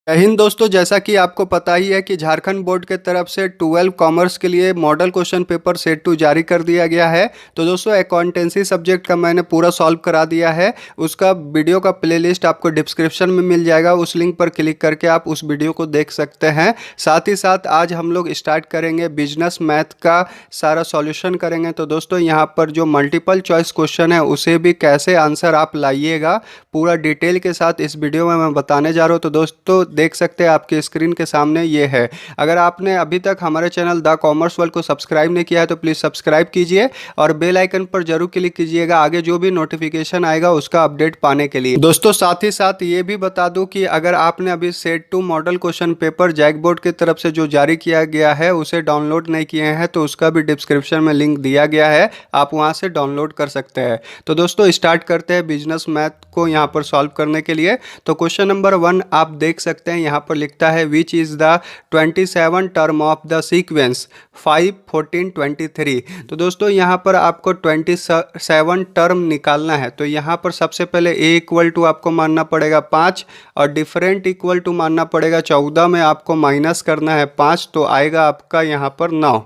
जय हिंद दोस्तों। जैसा कि आपको पता ही है कि झारखंड बोर्ड के तरफ से 12 कॉमर्स के लिए मॉडल क्वेश्चन पेपर सेट 2 जारी कर दिया गया है। तो दोस्तों अकाउंटेंसी सब्जेक्ट का मैंने पूरा सॉल्व करा दिया है। उसका वीडियो का प्लेलिस्ट आपको डिस्क्रिप्शन में मिल जाएगा। उस लिंक पर क्लिक करके आप उस वीडियो को देख सकते हैं। साथ ही साथ आज हम लोग स्टार्ट करेंगे बिजनेस मैथ का सारा सॉल्यूशन करेंगे। तो दोस्तों यहाँ पर जो मल्टीपल चॉइस क्वेश्चन है उसे भी कैसे आंसर आप लाइएगा पूरा डिटेल के साथ इस वीडियो में मैं बताने जा रहा हूँ। तो दोस्तों देख सकते हैं आपके स्क्रीन के सामने ये है। अगर आपने अभी तक हमारे चैनल द कॉमर्स वर्ल्ड को सब्सक्राइब नहीं किया है तो प्लीज़ सब्सक्राइब कीजिए और बेल आइकन पर जरूर क्लिक कीजिएगा आगे जो भी नोटिफिकेशन आएगा उसका अपडेट पाने के लिए। दोस्तों साथ ही साथ ये भी बता दूं कि अगर आपने अभी set 2 model question paper JAC board की तरफ से जो जारी किया गया है उसे डाउनलोड नहीं किए हैं तो उसका भी डिस्क्रिप्शन में लिंक दिया गया है, आप वहाँ से डाउनलोड कर सकते हैं। तो दोस्तों स्टार्ट करते हैं बिजनेस मैथ को यहाँ पर सॉल्व करने के लिए। तो क्वेश्चन नंबर 1 आप देख सकते हैं यहाँ पर लिखता है which is the 27 term of the sequence 5 14 23। तो दोस्तों यहाँ पर आपको 27 टर्म निकालना है। तो यहाँ पर सबसे पहले ए इक्वल टू आपको मानना पड़ेगा 5 और डिफरेंट इक्वल टू मानना पड़ेगा 14 में आपको माइनस करना है 5 तो आएगा आपका यहाँ पर 9।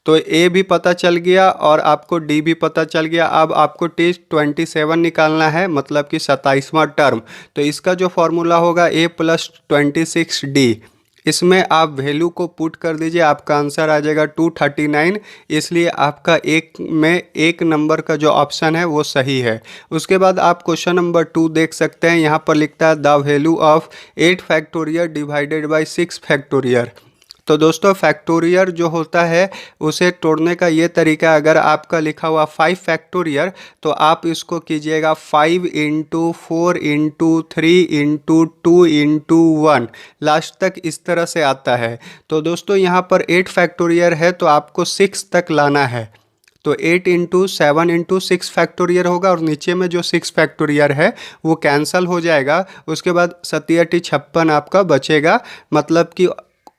तो ए भी पता चल गया और आपको डी भी पता चल गया। अब आपको टी 27 निकालना है मतलब कि 27वां टर्म। तो इसका जो फॉर्मूला होगा ए प्लस 26 डी, इसमें आप वैल्यू को पुट कर दीजिए, आपका आंसर आ जाएगा 239। इसलिए आपका एक नंबर का जो ऑप्शन है वो सही है। उसके बाद आप क्वेश्चन नंबर 2 देख सकते हैं। यहाँ पर लिखता है the value of 8 factorial divided bye 6 factorial. तो दोस्तों फैक्टोरियल जो होता है उसे तोड़ने का ये तरीका, अगर आपका लिखा हुआ 5 फैक्टोरियल तो आप इसको कीजिएगा 5 into 4 into 3 into 2 into 1, last तक इस तरह से आता है। तो दोस्तों यहाँ पर 8 फैक्टोरियल है तो आपको 6 तक लाना है। तो 8 इंटू 7 इंटू 6 फैक्टोरियल होगा और नीचे में जो 6 फैक्टोरियल है वो कैंसल हो जाएगा। उसके बाद 57 56 आपका बचेगा, मतलब कि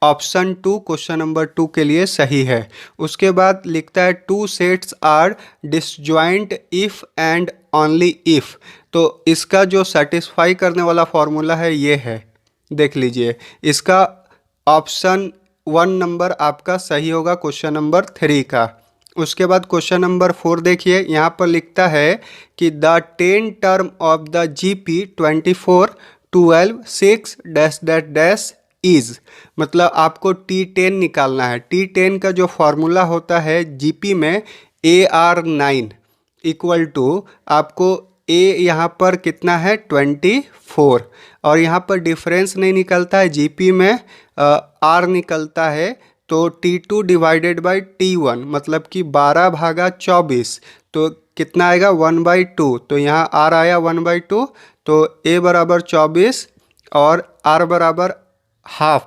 ऑप्शन 2 क्वेश्चन नंबर 2 के लिए सही है। उसके बाद लिखता है 2 sets are disjoint if and only if. तो इसका जो सेटिस्फाई करने वाला फॉर्मूला है ये है, देख लीजिए। इसका ऑप्शन 1 नंबर आपका सही होगा क्वेश्चन नंबर 3 का। उसके बाद क्वेश्चन नंबर 4 देखिए, यहाँ पर लिखता है कि the 10 term of the GP 24 12 6 dash dash dash is, मतलब आपको T10 निकालना है। T10 का जो फॉर्मूला होता है GP में AR9 इक्वल टू आपको A यहाँ पर कितना है 24 और यहाँ पर डिफरेंस नहीं निकलता है, GP में R निकलता है। तो T2 डिवाइडेड बाई T1 मतलब कि 12/24 तो कितना आएगा 1/2। तो यहाँ R आया 1/2 तो A बराबर 24 और R बराबर हाफ।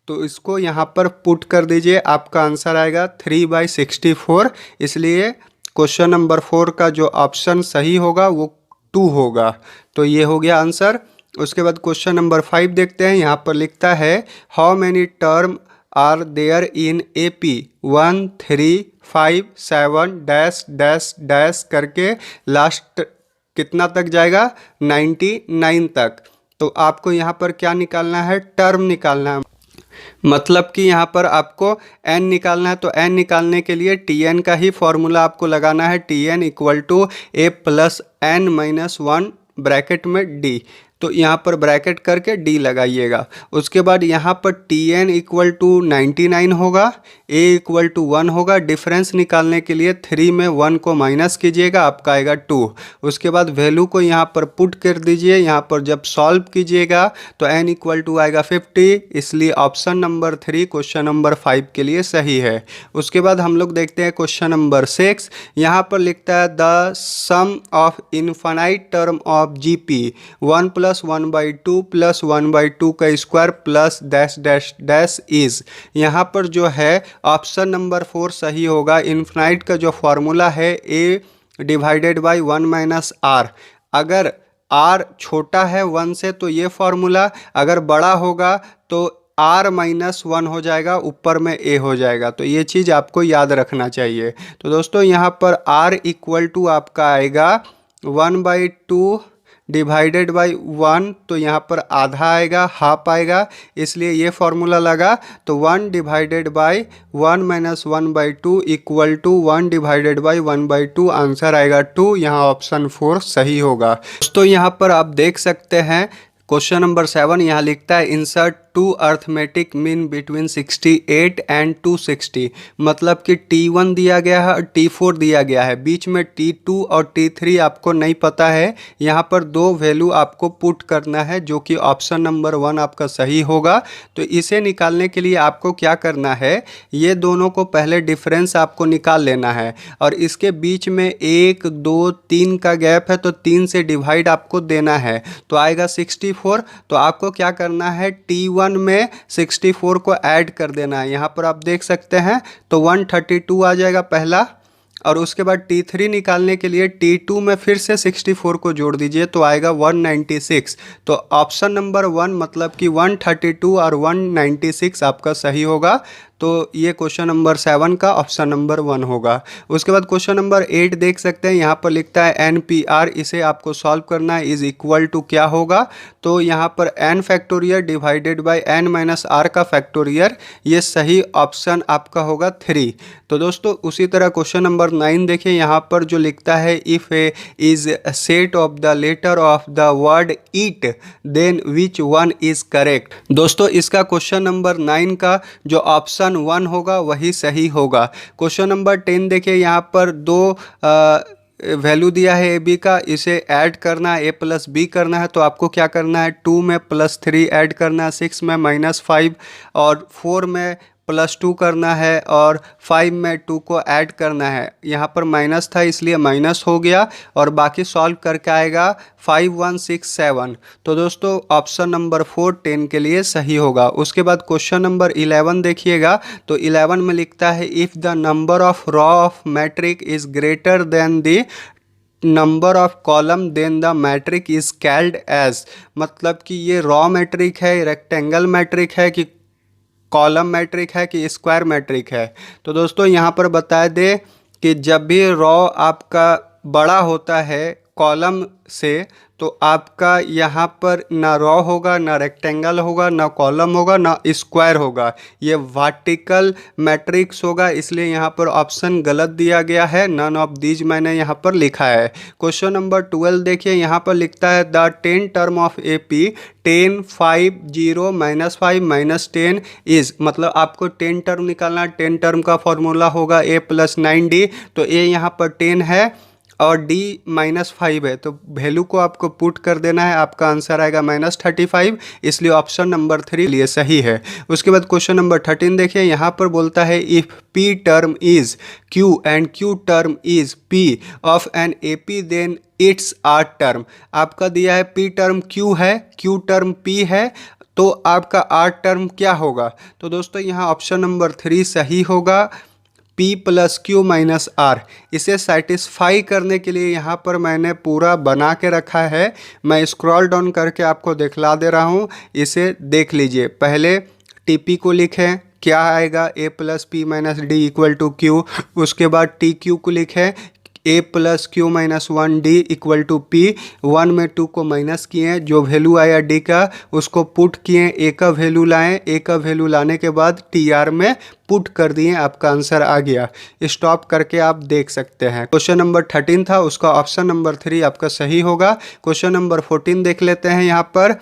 तो इसको यहाँ पर पुट कर दीजिए, आपका आंसर आएगा 3/64। इसलिए क्वेश्चन नंबर 4 का जो ऑप्शन सही होगा वो 2 होगा। तो ये हो गया आंसर। उसके बाद क्वेश्चन नंबर 5 देखते हैं। यहाँ पर लिखता है how many term are there in AP 1 3 5 7 dash dash dash करके लास्ट कितना तक जाएगा 99 तक। तो आपको यहाँ पर क्या निकालना है, टर्म निकालना है, मतलब कि यहाँ पर आपको n निकालना है। तो n निकालने के लिए Tn का ही फॉर्मूला आपको लगाना है, Tn equal to A plus n minus 1 bracket में d। तो यहाँ पर ब्रैकेट करके d लगाइएगा। उसके बाद यहाँ पर Tn इक्वल टू 99 होगा, A इक्वल टू 1 होगा। डिफरेंस निकालने के लिए 3 में 1 को माइनस कीजिएगा, आपका आएगा 2। उसके बाद वैल्यू को यहाँ पर पुट कर दीजिए। यहाँ पर जब सॉल्व कीजिएगा तो n इक्वल टू आएगा 50। इसलिए ऑप्शन नंबर 3 क्वेश्चन नंबर 5 के लिए सही है। उसके बाद हम लोग देखते हैं क्वेश्चन नंबर 6। यहाँ पर लिखता है the sum of infinite term of GP 1 plus 1/2 plus 1/2 का square plus dash dash dash is. यहाँ पर जो है ऑप्शन नंबर 4 सही होगा। इनफाइनाइट का जो फॉर्मूला है A divided by 1 minus R। अगर R छोटा है 1 से तो ये फॉर्मूला, अगर बड़ा होगा तो R माइनस 1 हो जाएगा, ऊपर में A हो जाएगा। तो ये चीज़ आपको याद रखना चाहिए। तो दोस्तों यहाँ पर R इक्वल टू आपका आएगा 1/2 डिवाइडेड बाई 1, तो यहाँ पर आधा आएगा, हाफ आएगा, इसलिए ये फॉर्मूला लगा। तो 1 divided by 1 minus 1/2 equal to 1 divided by 1/2, answer आएगा 2। यहाँ ऑप्शन 4 सही होगा। दोस्तों यहाँ पर आप देख सकते हैं क्वेश्चन नंबर 7 यहाँ लिखता है insert 2 arithmetic mean between 68 and 260, मतलब कि T1 दिया गया है और T4 दिया गया है, बीच में T2 और T3 आपको नहीं पता है। यहाँ पर दो वैल्यू आपको पुट करना है जो कि ऑप्शन नंबर 1 आपका सही होगा। तो इसे निकालने के लिए आपको क्या करना है, ये दोनों को पहले डिफरेंस आपको निकाल लेना है और इसके बीच में 1 2 3 का गैप है, तो 3 से डिवाइड आपको देना है, तो आएगा 64। तो आपको क्या करना है, T1 में 64 को ऐड कर देना है। यहाँ पर आप देख सकते हैं तो 132 आ जाएगा पहला, और उसके बाद T3 निकालने के लिए T2 में फिर से 64 को जोड़ दीजिए तो आएगा 196। तो ऑप्शन नंबर 1 मतलब कि 132 और 196 आपका सही होगा। तो ये क्वेश्चन नंबर 7 का ऑप्शन नंबर 1 होगा। उसके बाद क्वेश्चन नंबर 8 देख सकते हैं, यहाँ पर लिखता है NPR, इसे आपको सॉल्व करना है, इज इक्वल टू क्या होगा। तो यहाँ पर n factorial divided bye n minus r का फैक्टोरियल, ये सही ऑप्शन आपका होगा 3। तो दोस्तों उसी तरह क्वेश्चन नंबर 9 देखिए, यहाँ पर जो लिखता है if A is set of the letter of the word eat then which one is correct. दोस्तों इसका क्वेश्चन नंबर 9 का जो ऑप्शन 1 होगा वही सही होगा। क्वेश्चन नंबर 10 देखिए, यहाँ पर दो वैल्यू दिया है ए बी का, इसे ऐड करना है, ए प्लस बी करना है। तो आपको क्या करना है, 2 में +3 ऐड करना है, 6 में -5 और 4 में +2 करना है और 5 में 2 को ऐड करना है। यहाँ पर माइनस था इसलिए माइनस हो गया और बाकी सॉल्व करके आएगा 5167। तो दोस्तों ऑप्शन नंबर 4 10 के लिए सही होगा। उसके बाद क्वेश्चन नंबर 11 देखिएगा, तो 11 में लिखता है if the number of row of matrix is greater than the number of column then the matrix is called as, मतलब कि ये रॉ मैट्रिक है, रेक्टेंगल मैट्रिक है कि कॉलम मैट्रिक है कि स्क्वायर मैट्रिक है। तो दोस्तों यहाँ पर बता दें कि जब भी रॉ आपका बड़ा होता है कॉलम से, तो आपका यहाँ पर ना रॉ होगा, ना रेक्टेंगल होगा, ना कॉलम होगा, ना स्क्वायर होगा, ये वर्टिकल मैट्रिक्स होगा। इसलिए यहाँ पर ऑप्शन गलत दिया गया है, नन ऑफ दीज मैंने यहाँ पर लिखा है। क्वेश्चन नंबर 12 देखिए, यहाँ पर लिखता है the 10 term of AP 10 5 0 -5 -10 is, मतलब आपको 10 टर्म निकालना है। 10 टर्म का फॉर्मूला होगा A + 9D, तो A यहाँ पर 10 है और D -5 है, तो वैल्यू को आपको पुट कर देना है, आपका आंसर आएगा -35, इसलिए ऑप्शन नंबर 3 लिए सही है। उसके बाद क्वेश्चन नंबर 13 देखिए, यहाँ पर बोलता है if P term is Q and Q term is P of an AP then it's R term. आपका दिया है P टर्म Q है, Q टर्म P है, तो आपका R टर्म क्या होगा। तो दोस्तों यहाँ ऑप्शन नंबर 3 सही होगा, P + Q - R। इसे सेटिस्फाई करने के लिए यहाँ पर मैंने पूरा बना के रखा है, मैं स्क्रॉल डाउन करके आपको दिखला दे रहा हूँ, इसे देख लीजिए। पहले TP को लिखें, क्या आएगा A + P - D = Q। उसके बाद TQ को लिखें, A + Q - 1D = P। 1 में 2 को माइनस किए, जो वैल्यू आया D का उसको पुट किए, A का वैल्यू लाएं, A का वैल्यू लाने के बाद TR में पुट कर दिए, आपका आंसर आ गया। स्टॉप करके आप देख सकते हैं। क्वेश्चन नंबर 13 था, उसका ऑप्शन नंबर 3 आपका सही होगा। क्वेश्चन नंबर 14 देख लेते हैं, यहाँ पर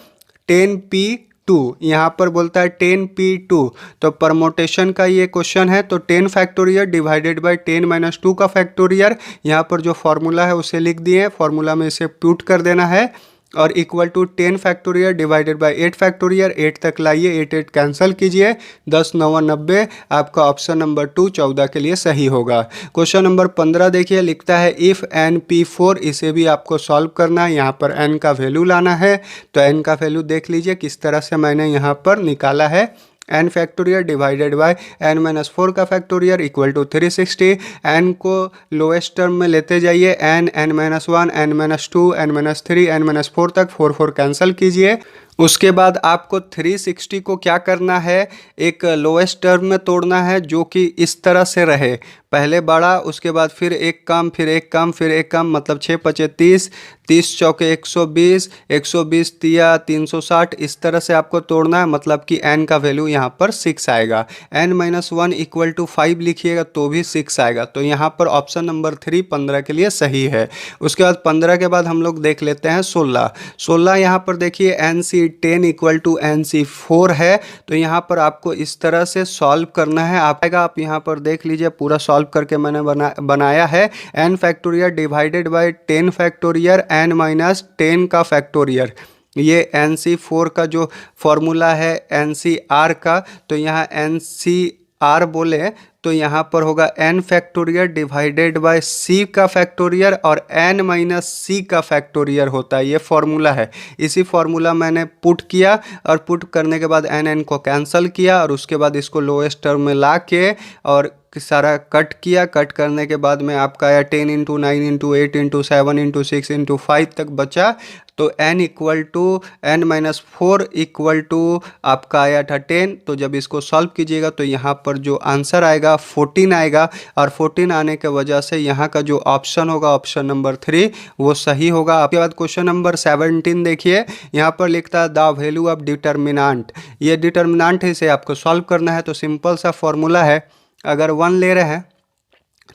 10P2, यहाँ पर बोलता है 10P2, तो परमोटेशन का ये क्वेश्चन है। तो 10 फैक्टोरियल डिवाइडेड बाय 10 - 2 का फैक्टोरियल, यहाँ पर जो फॉर्मूला है उसे लिख दिए, फॉर्मूला में इसे पुट कर देना है और equal to 10 factorial divided by 8 factorial, 8 तक लाइए, 8 8 कैंसिल कीजिए, 10 9 90, आपका ऑप्शन नंबर 2 14 के लिए सही होगा। क्वेश्चन नंबर 15 देखिए, लिखता है इफ़ n P4, इसे भी आपको सॉल्व करना है, यहाँ पर n का वैल्यू लाना है। तो n का वैल्यू देख लीजिए किस तरह से मैंने यहाँ पर निकाला है, n factorial divided bye n - 4 का फैक्टोरियल = 360। n को लोएस्ट टर्म में लेते जाइए, n n - 1 n - 2 n - 3 n - 4 तक, 4 4 कैंसिल कीजिए। उसके बाद आपको 360 को क्या करना है, एक लोएस्ट टर्म में तोड़ना है जो कि इस तरह से रहे, पहले बढ़ा, उसके बाद फिर एक कम, फिर एक कम, फिर एक कम, मतलब 6 पचे 30, 30 चौके 120, 120 तिया 360, इस तरह से आपको तोड़ना है। मतलब कि n का वैल्यू यहाँ पर 6 आएगा। n-1 इक्वल टू 5 लिखिएगा तो भी 6 आएगा। तो यहाँ पर ऑप्शन नंबर 3 15 के लिए सही है। उसके बाद 15 के बाद हम लोग देख लेते हैं 16। 16 यहाँ पर देखिए NC10 इक्वल टू NC4 है। तो यहाँ पर आपको इस तरह से सॉल्व करना है। आप यहाँ पर देख लीजिए, पूरा सॉल्व करके मैंने बनाया है। n factorial divided bye 10 factorial n-10 का फैक्टोरियल। ये NC4 का जो फॉर्मूला है NCR का, तो यहाँ NCR बोले तो यहाँ पर होगा n factorial divided bye c का फैक्टोरियल और n - c का फैक्टोरियल होता है। ये फॉर्मूला है। इसी फॉर्मूला मैंने पुट किया और पुट करने के बाद n को कैंसिल किया और उसके बाद इसको लोएस्ट टर्म में ला के और सारा कट किया। कट करने के बाद में आपका आया 10 into 9 into 8 into 7 into 6 into 5 तक बचा। तो n equal to n-4 equal to आपका आया था 10। तो जब इसको सॉल्व कीजिएगा तो यहाँ पर जो आंसर आएगा 14 आएगा। और 14 आने के वजह से यहाँ का जो ऑप्शन होगा ऑप्शन नंबर 3 वो सही होगा। आपके बाद क्वेश्चन नंबर 17 देखिए, यहाँ पर लिखता है द वैल्यू ऑफ डिटर्मिनेंट। ये डिटर्मिनेंट है, इसे आपको सॉल्व करना है। तो सिंपल सा फॉर्मूला है, अगर 1 ले रहे हैं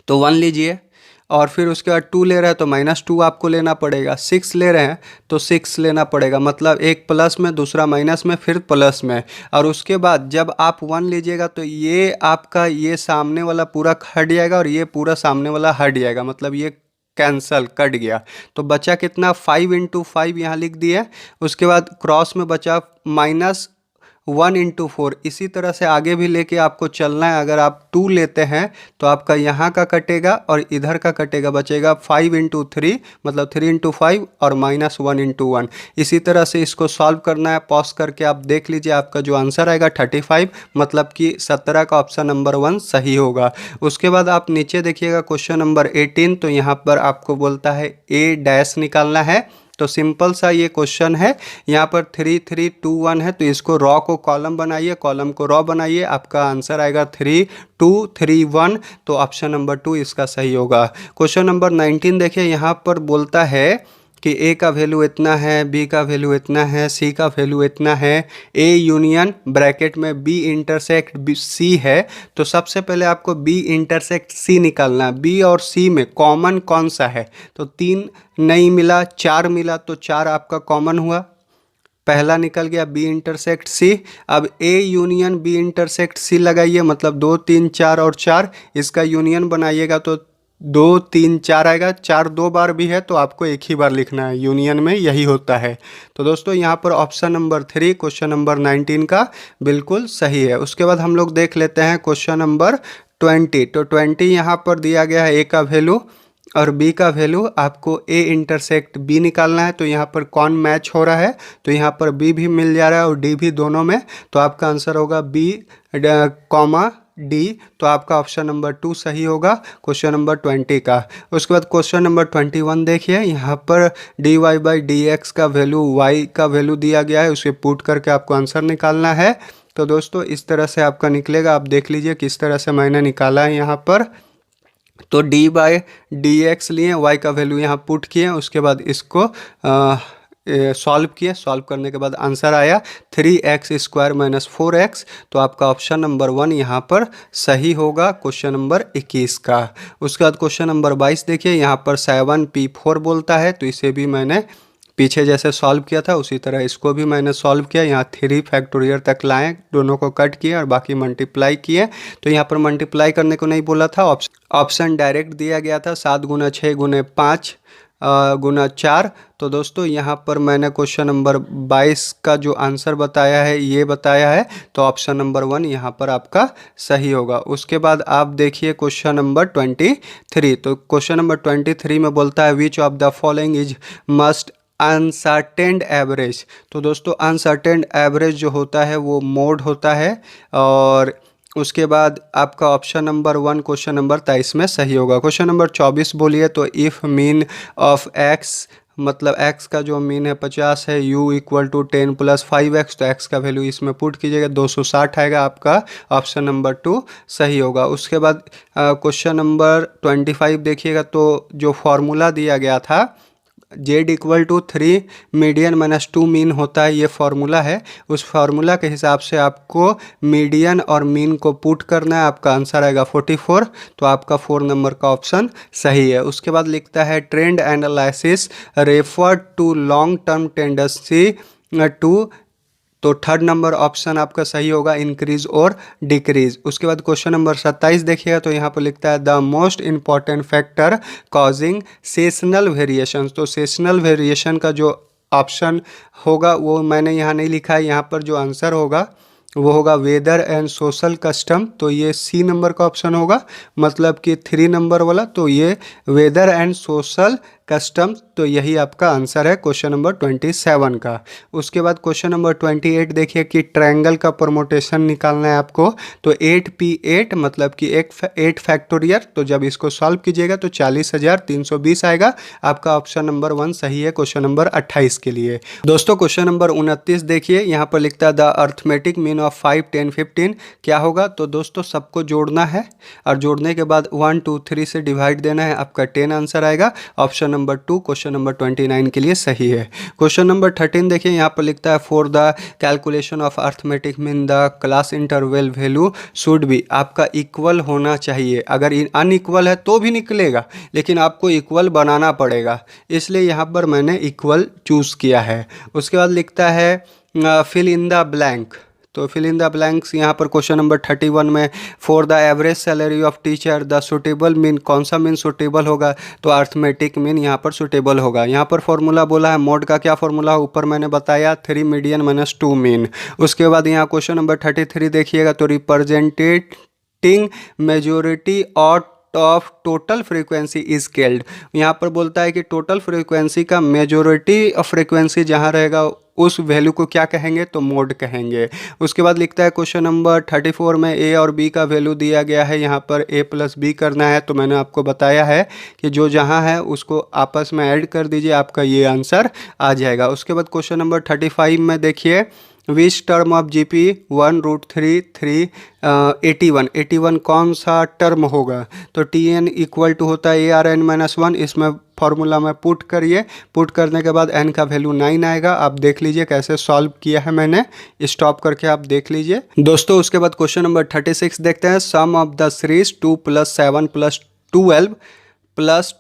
तो 1 लीजिए और फिर उसके बाद 2 ले रहे हैं तो -2 आपको लेना पड़ेगा। 6 ले रहे हैं तो 6 लेना पड़ेगा, मतलब एक प्लस में दूसरा माइनस में फिर प्लस में। और उसके बाद जब आप 1 लीजिएगा तो ये आपका ये सामने वाला पूरा हट जाएगा और ये पूरा सामने वाला हट जाएगा, मतलब ये कैंसल कट गया। तो बचा कितना 5 इंटू 5 यहाँ लिख दिए। उसके बाद क्रॉस में बचा -1 इंटू 4। इसी तरह से आगे भी लेके आपको चलना है। अगर आप 2 लेते हैं तो आपका यहाँ का कटेगा और इधर का कटेगा, बचेगा 5 इंटू 3, मतलब 3 इंटू 5 और -1 इंटू 1। इसी तरह से इसको सॉल्व करना है। पॉज करके आप देख लीजिए, आपका जो आंसर आएगा 35, मतलब कि 17 का ऑप्शन नंबर 1 सही होगा। उसके बाद आप नीचे देखिएगा क्वेश्चन नंबर 18। तो यहाँ पर आपको बोलता है A' निकालना है। तो सिंपल सा ये क्वेश्चन है। यहाँ पर 3 3 2 1 है, तो इसको रॉ को कॉलम बनाइए, कॉलम को रॉ बनाइए। आपका आंसर आएगा 3 2 3 1। तो ऑप्शन नंबर 2 इसका सही होगा। क्वेश्चन नंबर 19 देखिए, यहाँ पर बोलता है कि ए का वैल्यू इतना है, बी का वैल्यू इतना है, सी का वैल्यू इतना है। ए यूनियन ब्रैकेट में बी इंटरसेक्ट सी है। तो सबसे पहले आपको बी इंटरसेक्ट सी निकालना है। बी और सी में कॉमन कौन सा है? तो 3 नहीं मिला, 4 मिला, तो 4 आपका कॉमन हुआ, पहला निकल गया बी इंटरसेक्ट सी। अब A union B intersect C लगाइए, मतलब 2 3 4 और 4 इसका यूनियन बनाइएगा तो 2 3 4 आएगा। 4 2 बार भी है तो आपको एक ही बार लिखना है, यूनियन में यही होता है। तो दोस्तों यहाँ पर ऑप्शन नंबर 3 क्वेश्चन नंबर 19 का बिल्कुल सही है। उसके बाद हम लोग देख लेते हैं क्वेश्चन नंबर 20। तो 20 यहाँ पर दिया गया है ए का वैल्यू और बी का वैल्यू। आपको ए इंटरसेक्ट बी निकालना है। तो यहाँ पर कौन मैच हो रहा है? तो यहाँ पर बी भी मिल जा रहा है और डी भी, दोनों में। तो आपका आंसर होगा बी कॉमा डी। तो आपका ऑप्शन नंबर 2 सही होगा क्वेश्चन नंबर 20 का। उसके बाद क्वेश्चन नंबर 21 देखिए, यहाँ पर D Y by D X का वैल्यू वाई का वैल्यू दिया गया है, उसे पुट करके आपको आंसर निकालना है। तो दोस्तों इस तरह से आपका निकलेगा। आप देख लीजिए किस तरह से मैंने निकाला है यहाँ पर। तो डी बाई डी एक्स लिए, वाई का वैल्यू यहाँ पुट किए, उसके बाद इसको सॉल्व किए। सॉल्व करने के बाद आंसर आया 3x² - 4x। तो आपका ऑप्शन नंबर 1 यहाँ पर सही होगा क्वेश्चन नंबर 21 का। उसके बाद क्वेश्चन नंबर 22 देखिए, यहाँ पर 7p4 बोलता है। तो इसे भी मैंने पीछे जैसे सॉल्व किया था उसी तरह इसको भी मैंने सॉल्व किया। यहाँ 3 फैक्टोरियल तक लाएं, दोनों को कट किए और बाकी मल्टीप्लाई किए। तो यहाँ पर मल्टीप्लाई करने को नहीं बोला था, ऑप्शन डायरेक्ट दिया गया था 7 × 6 × 5 × 4। तो दोस्तों यहाँ पर मैंने क्वेश्चन नंबर 22 का जो आंसर बताया है ये बताया है। तो ऑप्शन नंबर 1 यहाँ पर आपका सही होगा। उसके बाद आप देखिए क्वेश्चन नंबर 23। तो क्वेश्चन नंबर 23 में बोलता है which of the following is must uncertained average. तो दोस्तों अनसर्टेन्ड एवरेज जो होता है वो मोड होता है। और उसके बाद आपका ऑप्शन नंबर 1 क्वेश्चन नंबर 23 में सही होगा। क्वेश्चन नंबर 24 बोलिए, तो इफ़ मीन ऑफ एक्स मतलब x का जो मीन है 50 है, u equal to 10 plus 5x, तो x का वैल्यू इसमें पुट कीजिएगा 260 आएगा, आपका ऑप्शन नंबर 2 सही होगा। उसके बाद क्वेश्चन नंबर 25 देखिएगा, तो जो फॉर्मूला दिया गया था z equal to 3 median minus 2 mean होता है, ये फार्मूला है। उस फार्मूला के हिसाब से आपको मीडियन और मीन को पुट करना है, आपका आंसर आएगा 44, तो आपका 4 नंबर का ऑप्शन सही है। उसके बाद लिखता है trend analysis refer to long term tendency to, तो थर्ड नंबर ऑप्शन आपका सही होगा, इंक्रीज और डिक्रीज। उसके बाद क्वेश्चन नंबर 27 देखिएगा, तो यहाँ पर लिखता है the most important factor causing sessional variation, तो सेशनल वेरिएशन का जो ऑप्शन होगा वो मैंने यहाँ नहीं लिखा है, यहाँ पर जो आंसर होगा वो होगा वेदर एंड सोशल कस्टम, तो ये सी नंबर का ऑप्शन होगा, मतलब कि 3 नंबर वाला, तो ये वेदर एंड सोशल कस्टम, तो यही आपका आंसर है क्वेश्चन नंबर 27 का। उसके बाद क्वेश्चन नंबर 28 देखिए कि ट्रायंगल का परमोटेशन निकालना है आपको, तो 8p8 मतलब कि 8 फैक्टोरियल, तो जब इसको सॉल्व कीजिएगा तो 40,320 आएगा, आपका ऑप्शन नंबर 1 सही है क्वेश्चन नंबर 28 के लिए। दोस्तों क्वेश्चन नंबर 29 देखिए, यहाँ पर लिखता है द अर्थमेटिक मीन ऑफ 5, 10, 15 क्या होगा, तो दोस्तों सबको जोड़ना है और जोड़ने के बाद 1, 2, 3 से डिवाइड देना है, आपका 10 आंसर आएगा, ऑप्शन नंबर 2 क्वेश्चन नंबर 29 के लिए सही है। क्वेश्चन नंबर 13 देखिए, यहाँ पर लिखता है for the calculation of arithmetic mean the class interval value should be, आपका इक्वल होना चाहिए, अगर अनइक्वल है तो भी निकलेगा, लेकिन आपको इक्वल बनाना पड़ेगा, इसलिए यहाँ पर मैंने इक्वल चूज़ किया है। उसके बाद लिखता है फिल इन द ब्लैंक, तो फिल इन द ब्लैंक्स यहाँ पर क्वेश्चन नंबर 31 में for the average salary of teacher the suitable mean, कौन सा मीन सुटेबल होगा, तो अर्थमेटिक मीन यहाँ पर सुटेबल होगा। यहाँ पर फॉर्मूला बोला है, मोड का क्या फॉर्मूला ऊपर मैंने बताया 3 मीडियन माइनस 2 मीन। उसके बाद यहाँ क्वेश्चन नंबर 33 देखिएगा, तो रिप्रेजेंटेटिंग मेजोरिटी और ऑफ टोटल फ्रीक्वेंसी स्केल्ड, यहाँ पर बोलता है कि टोटल फ्रीक्वेंसी का मेजोरिटी ऑफ फ्रीक्वेंसी जहाँ रहेगा उस वैल्यू को क्या कहेंगे, तो मोड कहेंगे। उसके बाद लिखता है क्वेश्चन नंबर 34 में ए और बी का वैल्यू दिया गया है, यहाँ पर ए प्लस बी करना है, तो मैंने आपको बताया है कि जो जहाँ है उसको आपस में ऐड कर दीजिए, आपका ये आंसर आ जाएगा। उसके बाद क्वेश्चन नंबर 35 में देखिए विच टर्म ऑफ GP 1√3 81 कौन सा टर्म होगा, तो TN इक्वल टू होता है ARN-1, इसमें फॉर्मूला में पुट करिए, पुट करने के बाद n का वैल्यू 9 आएगा। आप देख लीजिए कैसे सॉल्व किया है मैंने, स्टॉप करके आप देख लीजिए दोस्तों। उसके बाद क्वेश्चन नंबर 36 देखते हैं, sum of the series 2 + 7 + 12 plus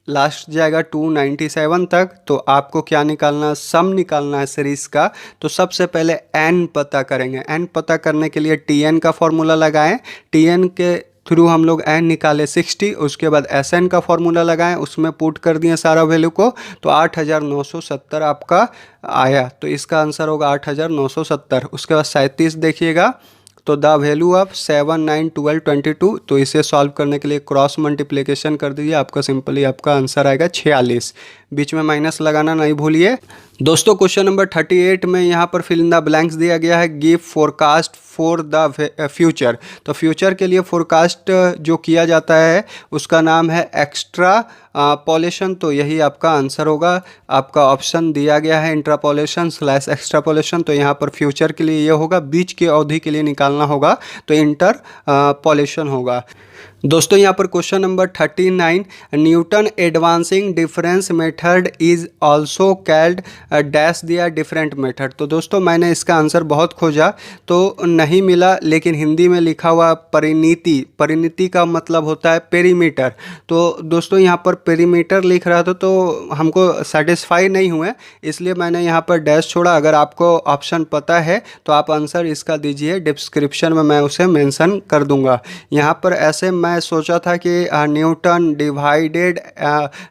last जाएगा 297 तक, तो आपको क्या निकालना, सम निकालना है सीरीज का। तो सबसे पहले n पता करेंगे, n पता करने के लिए TN का फॉर्मूला लगाएं, TN के थ्रू हम लोग n निकाले 60, उसके बाद SN का फॉर्मूला लगाएं, उसमें पुट कर दिए सारा वैल्यू को, तो 8970 आपका आया, तो इसका आंसर होगा 8970। उसके बाद 37 देखिएगा, तो द वैल्यू ऑफ 7, 9, 12, 22, तो इसे सॉल्व करने के लिए क्रॉस मल्टीप्लिकेशन कर दीजिए, आपका सिंपली आपका आंसर आएगा 46, बीच में माइनस लगाना नहीं भूलिए। दोस्तों क्वेश्चन नंबर 38 में यहाँ पर फिल इन द ब्लैंक्स दिया गया है, give forecast for the future, तो फ्यूचर के लिए फोरकास्ट जो किया जाता है उसका नाम है एक्स्ट्रा पॉलेशन, तो यही आपका आंसर होगा। आपका ऑप्शन दिया गया है इंट्रापोलेशन / एक्स्ट्रापोलेशन, तो यहाँ पर फ्यूचर के लिए ये होगा, बीच की अवधि के लिए निकालना होगा तो इंटर पॉलेशन होगा। दोस्तों यहाँ पर question number 39, Newton advancing difference method is also called dash दिया डिफरेंट मेथड, तो दोस्तों मैंने इसका आंसर बहुत खोजा तो नहीं मिला, लेकिन हिंदी में लिखा हुआ परिणति, परिणति का मतलब होता है पेरीमीटर, तो दोस्तों यहाँ पर पेरीमीटर लिख रहा था तो हमको सेटिस्फाई नहीं हुए, इसलिए मैंने यहाँ पर डैश छोड़ा। अगर आपको ऑप्शन पता है तो आप आंसर इसका दीजिए, डिस्क्रिप्शन में मैं उसे मेंशन कर दूंगा। यहाँ पर ऐसे मैं सोचा था कि न्यूटन डिवाइडेड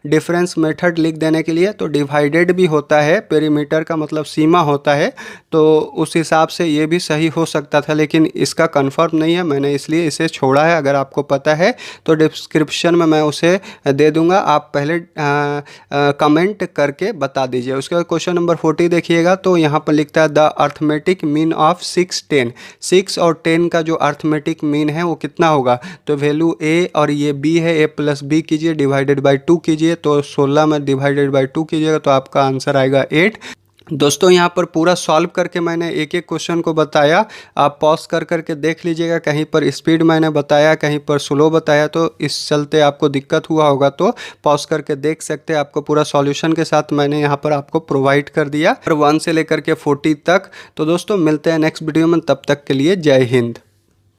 डिफरेंस मेथड लिख देने के लिए, तो डिवाइडेड भी होता है, पेरीमीटर का मतलब सीमा होता है, तो उस हिसाब से ये भी सही हो सकता था, लेकिन इसका कंफर्म नहीं है, मैंने इसलिए इसे छोड़ा है। अगर आपको पता है तो डिस्क्रिप्शन में मैं उसे दे दूंगा, आप पहले कमेंट करके बता दीजिए। उसके बाद क्वेश्चन नंबर 40 देखिएगा, तो यहाँ पर लिखता है द अर्थमेटिक मीन ऑफ 6, 10, 6 और 10 का जो अर्थमेटिक मीन है वो कितना होगा, तो वैल्यू वैल्यू ए और ये बी है, ए प्लस बी कीजिए, डिवाइडेड बाई 2 कीजिए, तो 16 में डिवाइडेड बाई 2 कीजिएगा तो आपका आंसर आएगा 8। दोस्तों यहाँ पर पूरा सॉल्व करके मैंने एक एक क्वेश्चन को बताया, आप पॉज कर करके देख लीजिएगा, कहीं पर स्पीड मैंने बताया, कहीं पर स्लो बताया, तो इस चलते आपको दिक्कत हुआ होगा तो पॉज करके देख सकते हैं। आपको पूरा सॉल्यूशन के साथ मैंने यहाँ पर आपको प्रोवाइड कर दिया, 1 से लेकर के 40 तक। तो दोस्तों मिलते हैं नेक्स्ट वीडियो में, तब तक के लिए जय हिंद।